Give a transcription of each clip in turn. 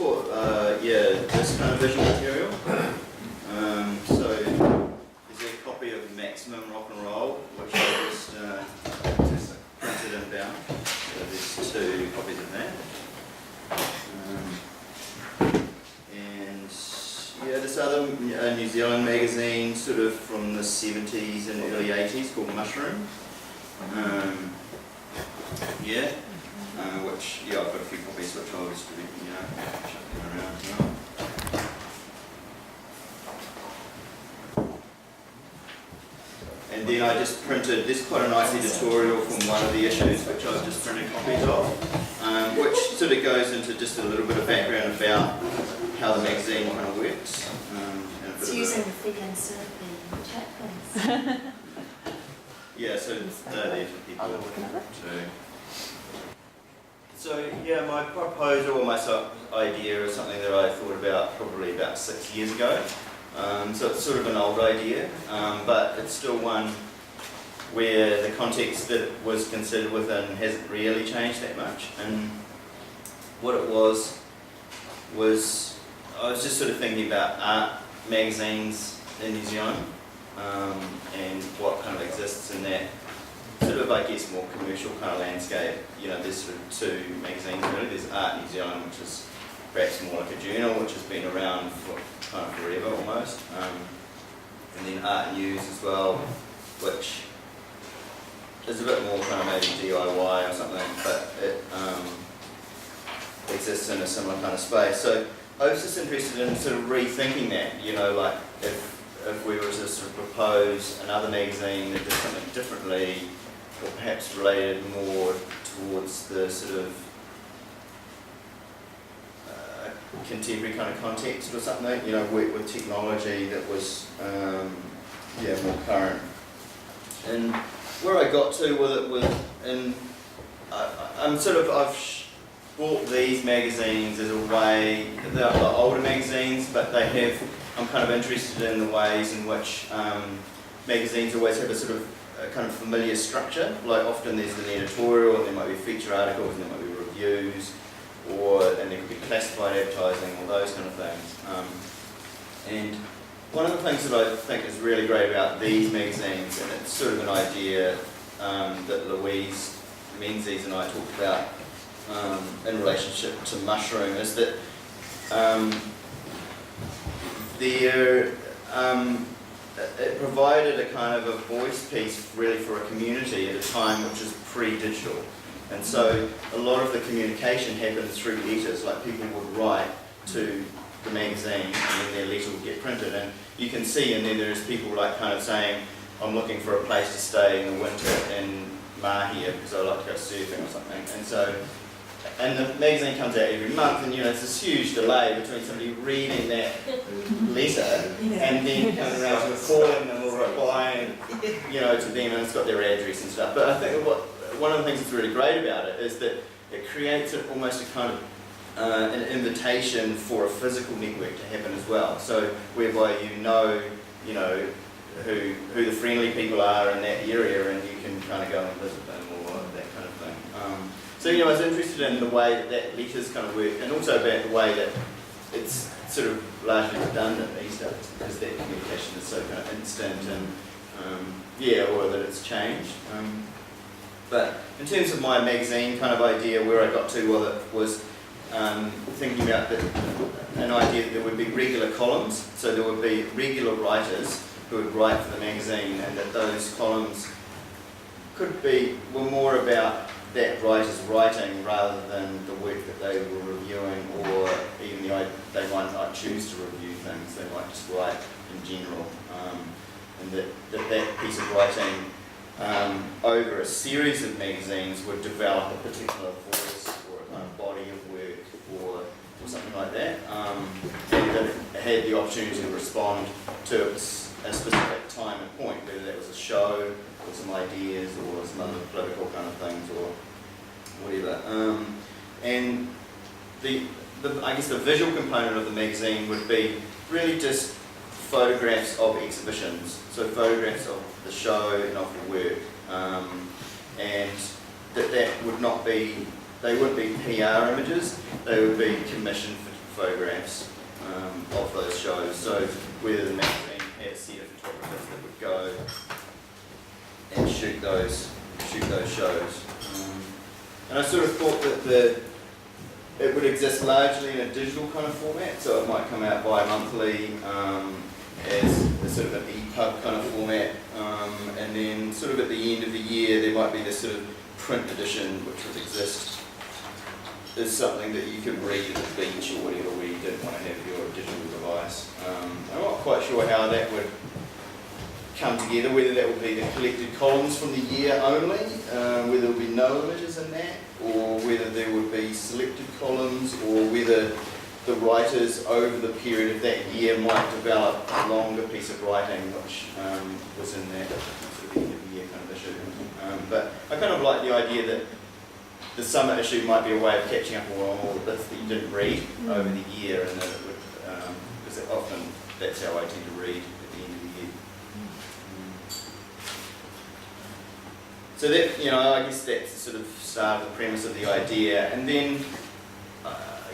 for this kind of visual material. So there's a copy of Maximum Rock and Roll, which I just printed and bound. So there's 2 copies of that. And yeah, this other New Zealand magazine, sort of from the 70s and early 80s, called Mushroom. Which I've got a few copies which I'll distribute, chucking around as well. And then I just printed, this is quite a nice editorial from one of the issues which I've just printed copies of, which sort of goes into just a little bit of background about how the magazine kind of works. It's using the fig and surfing chat things. Yeah, so they're there for people too. So yeah, my proposal or my idea is something that I thought about probably about 6 years ago. So it's sort of an old idea, but it's still one where the context that it was considered within hasn't really changed that much. And what it was I was just sort of thinking about art magazines in New Zealand and what kind of exists in that sort of, I guess, more commercial kind of landscape. There's sort of 2 magazines really. There's Art New Zealand, which is perhaps more like a journal, which has been around for kind of forever almost. And then Art News as well, which is a bit more kind of maybe DIY or something, but it exists in a similar kind of space. So I was just interested in sort of rethinking that, like if we were to sort of propose another magazine that did something differently, or perhaps related more towards the sort of contemporary kind of context or something, work with technology that was more current. And where I got to with it was, I've bought these magazines as a way, they're older magazines, but I'm kind of interested in the ways in which magazines always have a sort of kind of familiar structure. Like often there's an editorial and there might be feature articles and there might be reviews, and there could be classified advertising, all those kind of things. And one of the things that I think is really great about these magazines, and it's sort of an idea that Louise Menzies and I talked about in relationship to Mushroom, is that it provided a kind of a voice piece really for a community at a time which is pre-digital. And so a lot of the communication happened through letters, like people would write to the magazine and then their letter would get printed. And you can see in there's people like kind of saying, I'm looking for a place to stay in the winter in Mahia because I like to go surfing or something. And the magazine comes out every month, and it's this huge delay between somebody reading that letter and then coming around to calling them or replying, to them, and it's got their address and stuff. But I think one of the things that's really great about it is that it creates almost a kind of an invitation for a physical network to happen as well. So whereby who the friendly people are in that area, and you can kind of go and visit them or that kind of thing. So I was interested in the way that letters kind of work, and also about the way that it's sort of largely redundant these days, because that communication is so kind of instant and or that it's changed. But in terms of my magazine kind of idea, where I got to was thinking about an idea that there would be regular columns, so there would be regular writers who would write for the magazine, and that those columns were more about that writer's writing rather than the work that they were reviewing, or even they might not choose to review things, they might just write in general. And that piece of writing over a series of magazines would develop a particular voice or a kind of body of work or something like that, and that it had the opportunity to respond to a specific time and point, whether that was a show or some ideas or some other political kind of things or whatever. And I guess the visual component of the magazine would be really just photographs of exhibitions, so photographs of the show and of the work, and that would not be, they wouldn't be PR images, they would be commissioned photographs of those shows. So whether the magazine had a set of photographers that would go and shoot those shows. And I sort of thought that it would exist largely in a digital kind of format, so it might come out bi-monthly as a sort of an EPUB kind of format, and then sort of at the end of the year there might be this sort of print edition which would exist as something that you could read at the beach or whatever where you didn't want to have your digital device. I'm not quite sure how that would come together, whether that would be the collected columns from the year only, whether there would be no images in that, or whether there would be selected columns, or whether the writers over the period of that year might develop a longer piece of writing which was in that sort of end of the year kind of issue. But I kind of like the idea that the summer issue might be a way of catching up on all the bits that you didn't read over the year, and that it would, because often that's how I tend to read at the end of the year. So that, you know, I guess that's the sort of start of the premise of the idea. And then,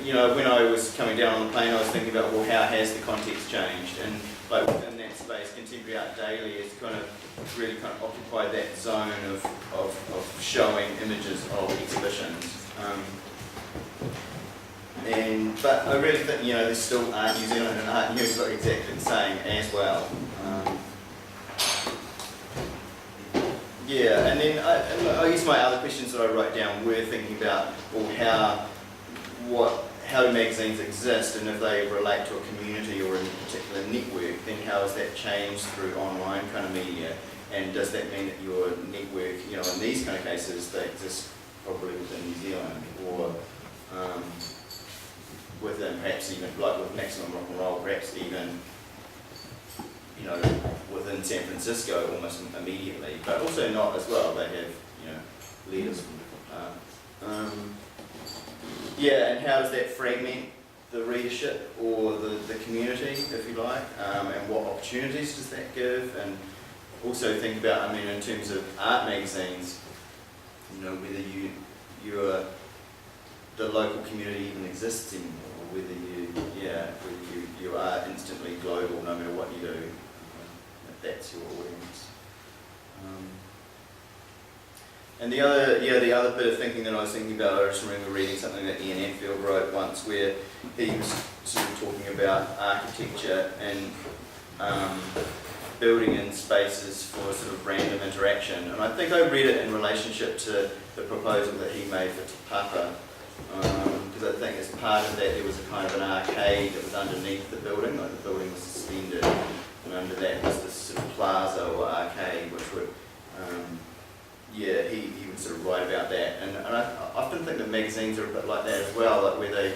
you know, when I was coming down on the plane, I was thinking about, well, how has the context changed? And like within that space, Contemporary Art Daily has kind of really kind of occupied that zone of showing images of exhibitions. But I really think, you know, there's still Art New Zealand and Art News look exactly the same as well. Yeah, and then I guess my other questions that I wrote down were thinking about, well, how do magazines exist, and if they relate to a community or a particular network, then how has that changed through online kind of media, and does that mean that your network, you know, in these kind of cases, they exist probably within New Zealand, or within perhaps even, like with Maximum Rock and Roll, perhaps even, you know, within San Francisco almost immediately, but also not as well. They have, you know, leaders from different parts. Yeah, and how does that fragment the readership or the community, if you like, and what opportunities does that give? And also think about, I mean, in terms of art magazines, you know, whether the local community even exists anymore, or whether you are instantly global no matter what you do. If that's your audience. And the other bit of thinking that I was thinking about, I just remember reading something that Ian Enfield wrote once, where he was sort of talking about architecture and building in spaces for sort of random interaction. And I think I read it in relationship to the proposal that he made for Te Papa, because I think as part of that there was a kind of an arcade that was underneath the building, like the building was suspended, and under that was this sort of plaza or arcade, which would, he would sort of write about that. And I often think that magazines are a bit like that as well, like where they,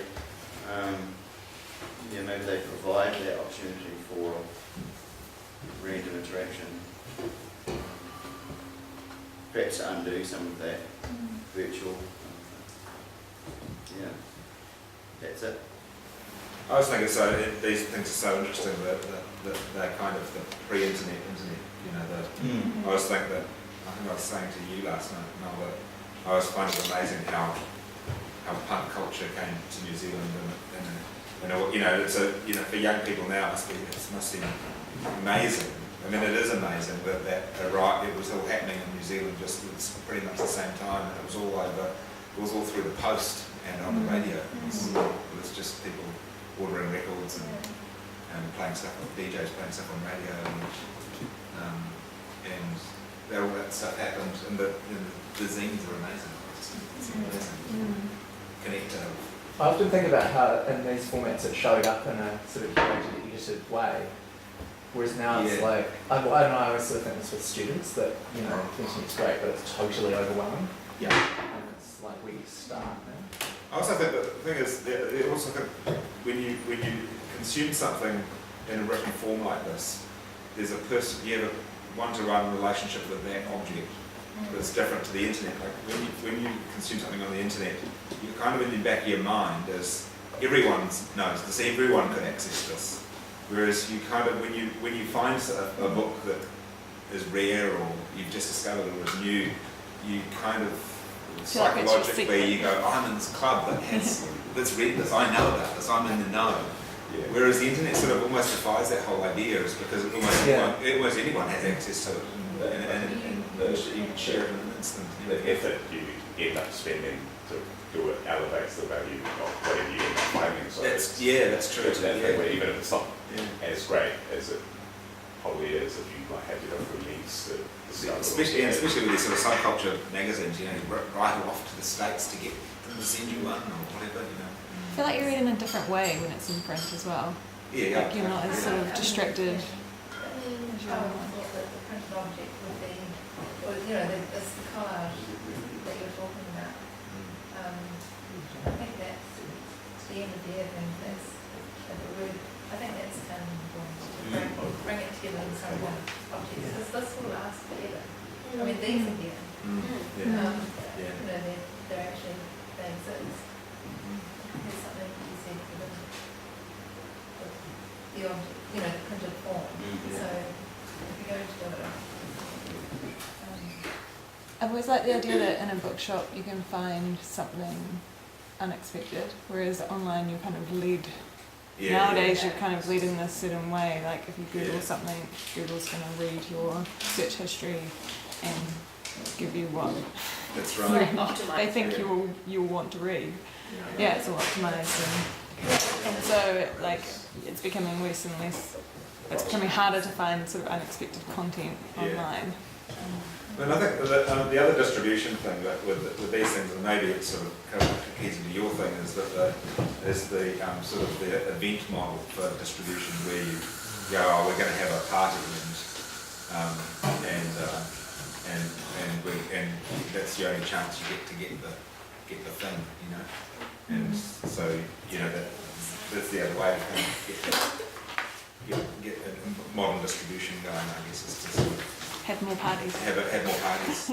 maybe they provide that opportunity for random interaction. Perhaps to undo some of that virtual. Yeah, that's it. I was thinking, so these things are so interesting that they're kind of the pre-internet, I was thinking that, I think I was saying to you last night, Mel, that I was finding it amazing how punk culture came to New Zealand, and it's for young people now it must seem amazing. I mean, it is amazing that it was all happening in New Zealand just pretty much the same time, and it was all over. It was all through the post and on the radio. It was just people ordering records and playing stuff, DJs playing stuff on radio, and all that stuff happened. And the zines are amazing. It's amazing. Connected. I often think about how in these formats it showed up in a sort of curated, edited way. Whereas now it's like, I don't know, I always sort of think this with students, that, the internet's great, but it's totally overwhelming. Yeah. And it's like, where do you start now? I also think that the thing is, I also think when you consume something in a written form like this, there's a person, you have a one-to-one relationship with that object that's different to the internet. Like when you consume something on the internet, you're kind of in the back of your mind as everyone knows this, everyone can access this. Whereas you kind of, when you find a book that is rare or you've just discovered or is new, you kind of feel like it's your psychologically you go, I'm in this club that's read this, I know about this, I'm in the know. Yeah. Whereas the internet sort of almost defies that whole idea, is because almost anyone has access to it, and you can share it in an instant. The effort you end up spending to do it elevates the value of whatever you end up finding. So That's true. it's that thing where even if it's not Yeah. as great as it probably is, if you might have to go through links to discover. Especially with these sort of subculture magazines, you know, you write off to the States to get them to send you one or whatever, you know. I feel like you read in a different way when it's in print as well. Yeah, Like you're not as sort of distracted. I mean, I would have thought that the printed object would be, or, you know, this collage that you're talking about. I think that's the end of the year thing, that's the word, I think that's important to bring it together in some one object. This will last forever. I mean, these are here. Yeah. You know, they're actually, they exist. There's something to be said for the object, you know, the printed form. So if you're going to do it, I've always liked the idea that in a bookshop you can find something unexpected, whereas online you kind of lead. Nowadays you're kind of led in this certain way, like if you Google something, Google's going to read your search history and give you what That's right. they think you'll want to read. Yeah, it's all optimized and so it's becoming less and less, it's becoming harder to find sort of unexpected content online. And I think the other distribution thing that with these things, and maybe it's sort of keys into your thing, is that the sort of the event model for distribution, where you go, oh, we're going to have a party and that's the only chance you get to get the thing, you know. And so you know that's the other way to kind of get a modern distribution going, I guess, is to sort of Have more parties. have more parties.